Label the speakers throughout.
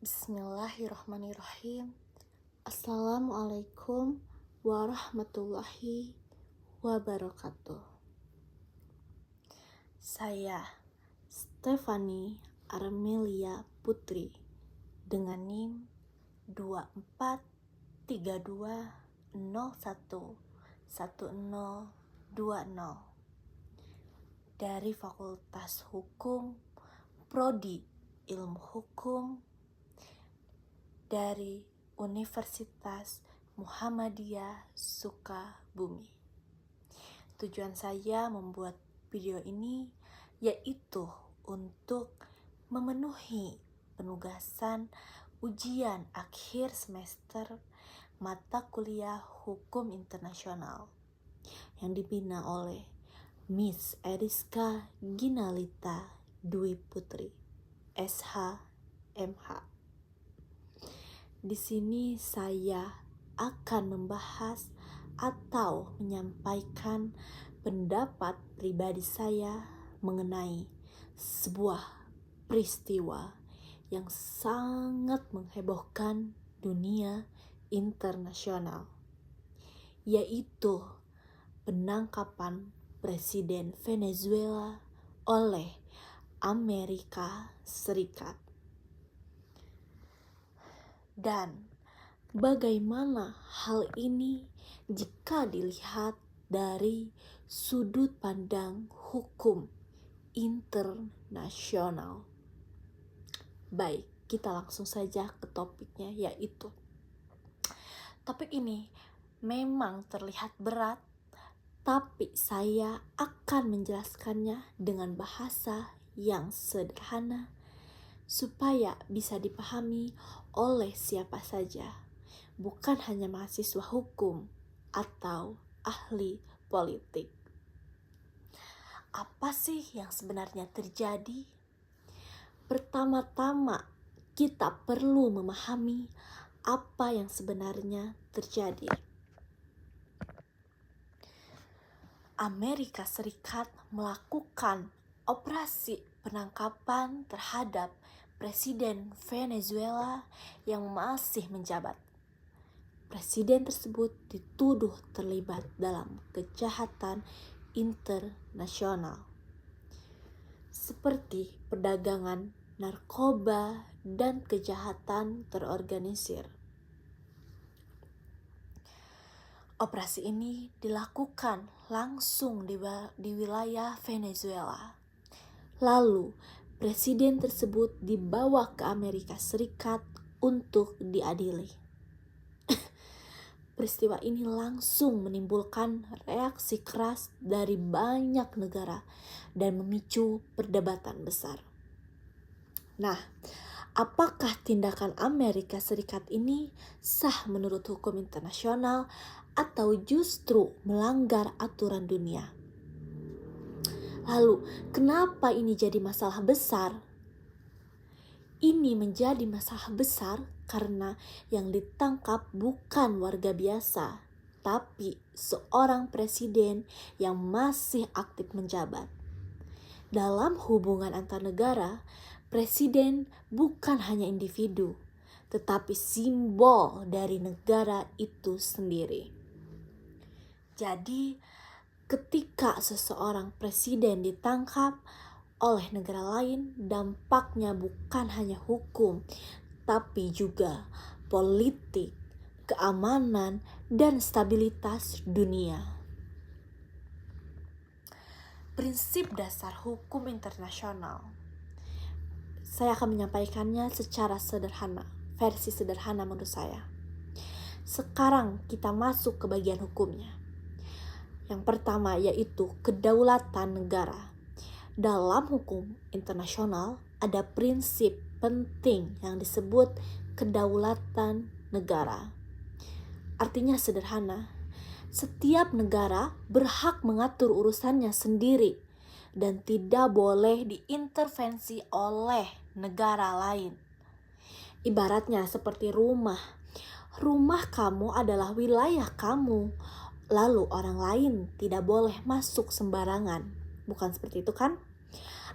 Speaker 1: Bismillahirrahmanirrahim. Assalamualaikum warahmatullahi wabarakatuh. Saya Stefani Armelia Putri dengan NIM 2432011020 dari Fakultas Hukum Prodi Ilmu Hukum dari Universitas Muhammadiyah Sukabumi. Tujuan saya membuat video ini yaitu untuk memenuhi penugasan ujian akhir semester mata kuliah Hukum Internasional yang dibina oleh Miss Eriska Ginalita Dwi Putri, SH, MH. Di sini saya akan membahas atau menyampaikan pendapat pribadi saya mengenai sebuah peristiwa yang sangat menghebohkan dunia internasional, yaitu penangkapan Presiden Venezuela oleh Amerika Serikat. Dan bagaimana hal ini jika dilihat dari sudut pandang hukum internasional? Baik, kita langsung saja ke topiknya, yaitu topik ini memang terlihat berat, tapi saya akan menjelaskannya dengan bahasa yang sederhana supaya bisa dipahami oleh siapa saja, bukan hanya mahasiswa hukum atau ahli politik. Apa sih yang sebenarnya terjadi? Pertama-tama, kita perlu memahami apa yang sebenarnya terjadi. Amerika Serikat melakukan operasi penangkapan terhadap Presiden Venezuela yang masih menjabat. Presiden tersebut dituduh terlibat dalam kejahatan internasional seperti perdagangan narkoba dan kejahatan terorganisir. Operasi ini dilakukan langsung di wilayah Venezuela. Lalu Presiden tersebut dibawa ke Amerika Serikat untuk diadili. Peristiwa ini langsung menimbulkan reaksi keras dari banyak negara dan memicu perdebatan besar. Nah, apakah tindakan Amerika Serikat ini sah menurut hukum internasional atau justru melanggar aturan dunia? Lalu, kenapa ini jadi masalah besar? Ini menjadi masalah besar karena yang ditangkap bukan warga biasa, tapi seorang presiden yang masih aktif menjabat. Dalam hubungan antar negara, presiden bukan hanya individu, tetapi simbol dari negara itu sendiri. Jadi, ketika seseorang presiden ditangkap oleh negara lain, dampaknya bukan hanya hukum, tapi juga politik, keamanan, dan stabilitas dunia. Prinsip dasar hukum internasional. Saya akan menyampaikannya secara sederhana, versi sederhana menurut saya. Sekarang kita masuk ke bagian hukumnya. Yang pertama yaitu kedaulatan negara. Dalam hukum internasional ada prinsip penting yang disebut kedaulatan negara. Artinya sederhana, setiap negara berhak mengatur urusannya sendiri dan tidak boleh diintervensi oleh negara lain. Ibaratnya seperti rumah. Rumah kamu adalah wilayah kamu. Lalu orang lain tidak boleh masuk sembarangan. Bukan seperti itu kan?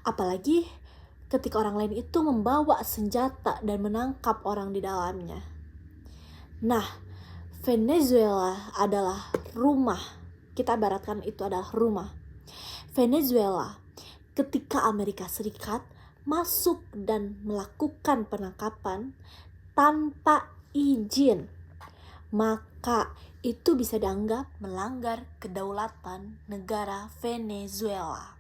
Speaker 1: Apalagi ketika orang lain itu membawa senjata dan menangkap orang di dalamnya. Nah, Venezuela adalah rumah. Kita ibaratkan itu adalah rumah. Venezuela ketika Amerika Serikat masuk dan melakukan penangkapan tanpa izin, maka itu bisa dianggap melanggar kedaulatan negara Venezuela.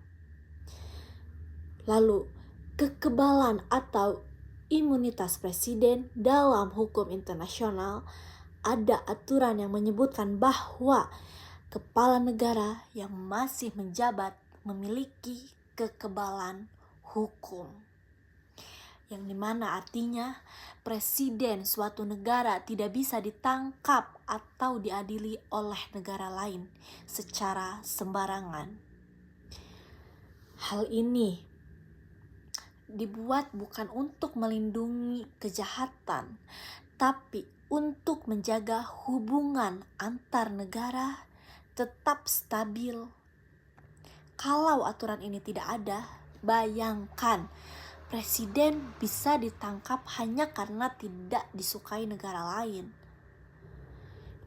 Speaker 1: Lalu, kekebalan atau imunitas presiden dalam hukum internasional, ada aturan yang menyebutkan bahwa kepala negara yang masih menjabat memiliki kekebalan hukum, yang dimana artinya presiden suatu negara tidak bisa ditangkap atau diadili oleh negara lain secara sembarangan. Hal ini dibuat bukan untuk melindungi kejahatan, tapi untuk menjaga hubungan antar negara tetap stabil. Kalau aturan ini tidak ada, bayangkan presiden bisa ditangkap hanya karena tidak disukai negara lain.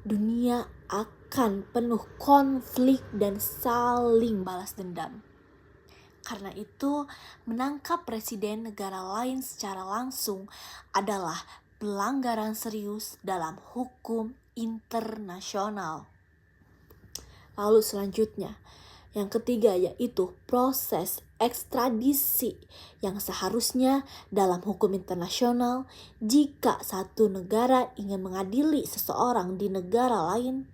Speaker 1: Dunia akan penuh konflik dan saling balas dendam. Karena itu, menangkap presiden negara lain secara langsung adalah pelanggaran serius dalam hukum internasional. Lalu selanjutnya, yang ketiga yaitu proses ekstradisi yang seharusnya dalam hukum internasional jika satu negara ingin mengadili seseorang di negara lain,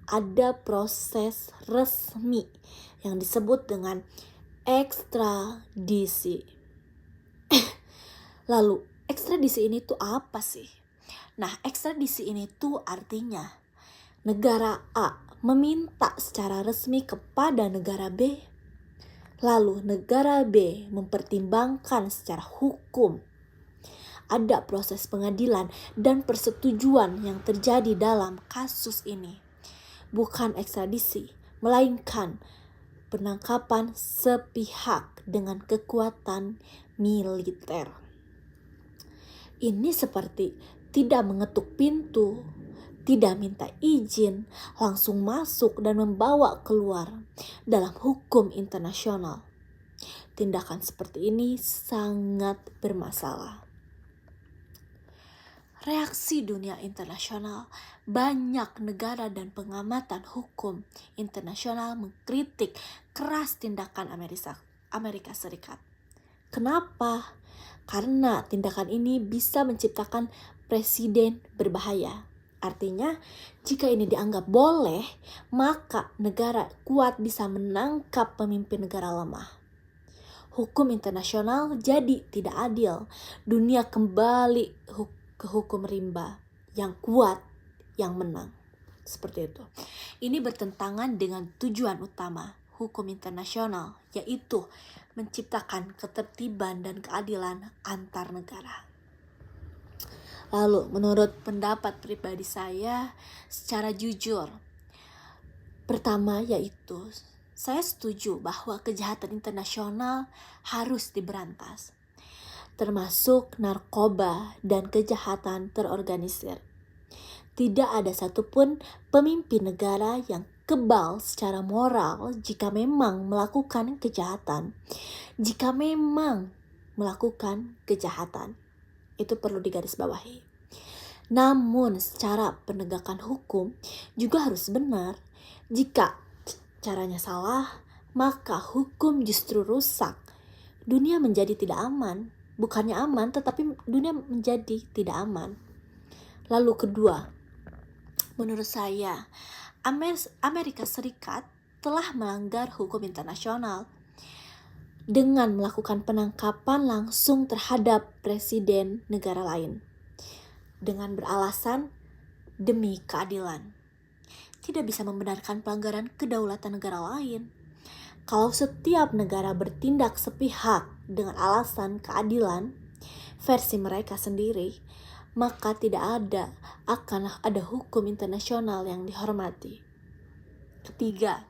Speaker 1: ada proses resmi yang disebut dengan ekstradisi. Lalu, ekstradisi ini tuh apa sih? Nah, ekstradisi ini tuh artinya negara A meminta secara resmi kepada negara B, lalu negara B mempertimbangkan secara hukum. Ada proses pengadilan dan persetujuan yang terjadi dalam kasus ini. Bukan ekstradisi, melainkan penangkapan sepihak dengan kekuatan militer. Ini seperti tidak mengetuk pintu, tidak minta izin, langsung masuk dan membawa keluar dalam hukum internasional. Tindakan seperti ini sangat bermasalah. Reaksi dunia internasional, banyak negara dan pengamatan hukum internasional mengkritik keras tindakan Amerika Serikat. Kenapa? Karena tindakan ini bisa menciptakan presiden berbahaya. Artinya, jika ini dianggap boleh, maka negara kuat bisa menangkap pemimpin negara lemah. Hukum internasional jadi tidak adil. Dunia kembali ke hukum rimba, yang kuat yang menang. Seperti itu. Ini bertentangan dengan tujuan utama hukum internasional, yaitu menciptakan ketertiban dan keadilan antar negara. Lalu, menurut pendapat pribadi saya, secara jujur, pertama yaitu saya setuju bahwa kejahatan internasional harus diberantas, termasuk narkoba dan kejahatan terorganisir. Tidak ada satupun pemimpin negara yang kebal secara moral jika memang melakukan kejahatan. Itu perlu digarisbawahi. Namun secara penegakan hukum juga harus benar. Jika caranya salah, maka hukum justru rusak. Dunia menjadi tidak aman. Bukannya aman, tetapi dunia menjadi tidak aman. Lalu kedua, menurut saya, Amerika Serikat telah melanggar hukum internasional dengan melakukan penangkapan langsung terhadap presiden negara lain dengan beralasan demi keadilan. Tidak bisa membenarkan pelanggaran kedaulatan negara lain. Kalau setiap negara bertindak sepihak dengan alasan keadilan versi mereka sendiri, maka tidak akan ada hukum internasional yang dihormati. Ketiga,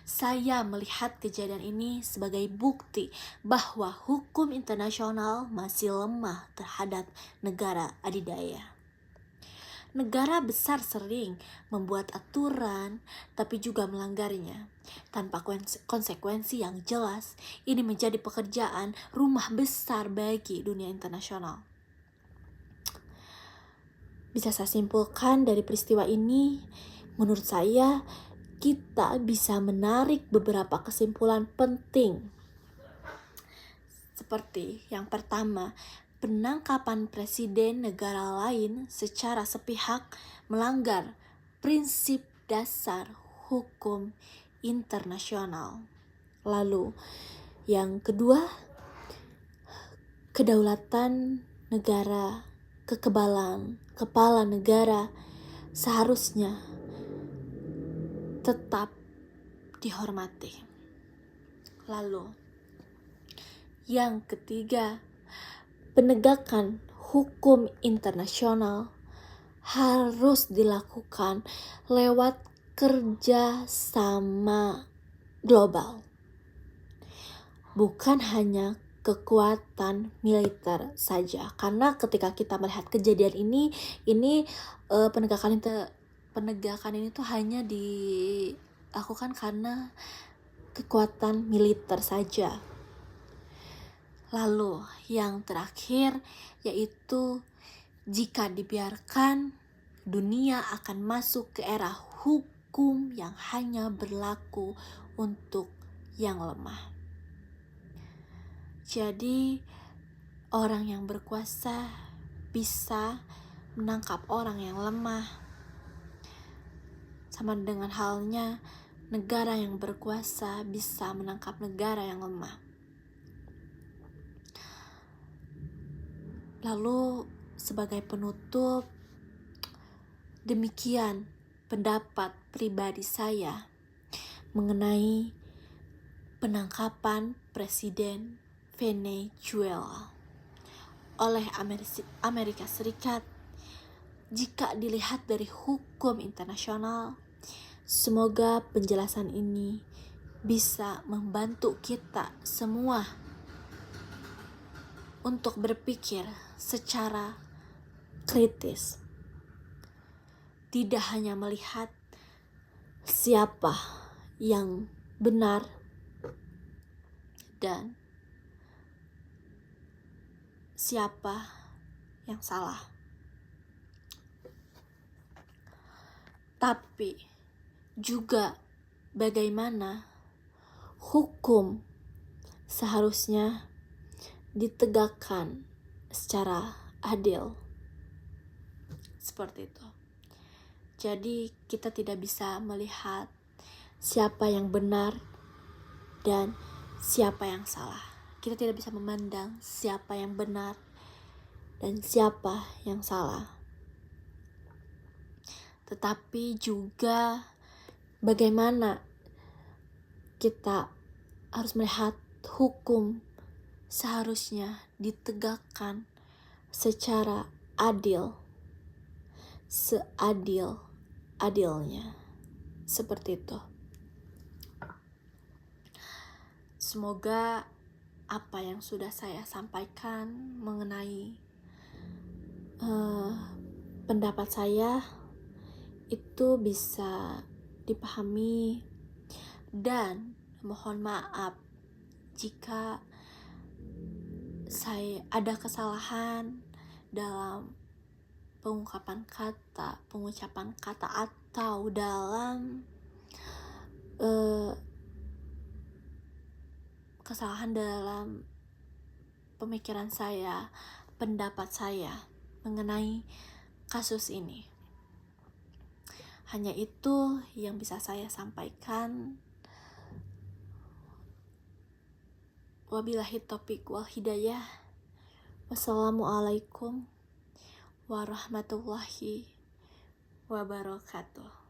Speaker 1: Saya melihat kejadian ini sebagai bukti bahwa hukum internasional masih lemah terhadap negara adidaya. Negara besar sering membuat aturan, tapi juga melanggarnya. Tanpa konsekuensi yang jelas, ini menjadi pekerjaan rumah besar bagi dunia internasional. Bisa saya simpulkan dari peristiwa ini, menurut saya kita bisa menarik beberapa kesimpulan penting. Seperti yang pertama, penangkapan presiden negara lain secara sepihak melanggar prinsip dasar hukum internasional. Lalu, yang kedua, kedaulatan negara, kekebalan kepala negara seharusnya tetap dihormati. Lalu, yang ketiga, penegakan hukum internasional harus dilakukan lewat kerja sama global. Bukan hanya kekuatan militer saja. Karena ketika kita melihat kejadian ini penegakan ini tuh hanya dilakukan karena kekuatan militer saja. Lalu yang terakhir yaitu jika dibiarkan, dunia akan masuk ke era hukum yang hanya berlaku untuk yang lemah. Jadi orang yang berkuasa bisa menangkap orang yang lemah. Sama dengan halnya negara yang berkuasa bisa menangkap negara yang lemah. Lalu sebagai penutup, demikian pendapat pribadi saya mengenai penangkapan Presiden Venezuela oleh Amerika Serikat. Jika dilihat dari hukum internasional, semoga penjelasan ini bisa membantu kita semua untuk berpikir secara kritis. Tidak hanya melihat siapa yang benar dan siapa yang salah. Tapi juga bagaimana hukum seharusnya ditegakkan secara adil. Seperti itu. Jadi kita tidak bisa melihat siapa yang benar dan siapa yang salah. Kita tidak bisa memandang siapa yang benar dan siapa yang salah. Tetapi juga bagaimana kita harus melihat hukum seharusnya ditegakkan secara adil, seadil-adilnya. Seperti itu. Semoga apa yang sudah saya sampaikan mengenai pendapat saya itu bisa dipahami, dan mohon maaf jika saya ada kesalahan dalam pengucapan kata atau dalam kesalahan dalam pemikiran saya, pendapat saya mengenai kasus ini. Hanya itu yang bisa saya sampaikan. Wabillahi taufiq wal hidayah. Wassalamualaikum warahmatullahi wabarakatuh.